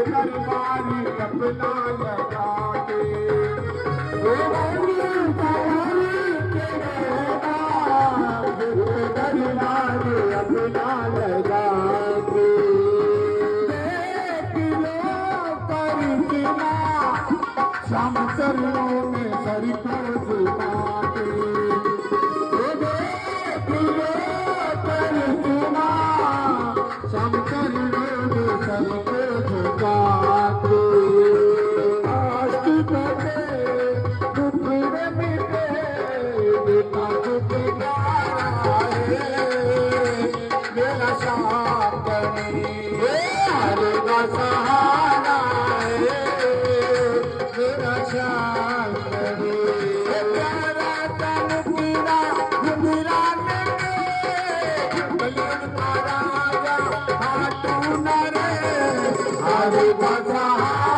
दरबारी अपना लगा के दरबारी अपना लगा के श्याम चरणों में सर को झुका के श्याम चरणों में सर को झुका के आशिक के दुख मिटे बेटा दुख गाए मेरा श्याम करी हरे का सहारा मेरा श्याम करी प्यारा तन पीरा घुमरा राजा हाथू न रे हरे का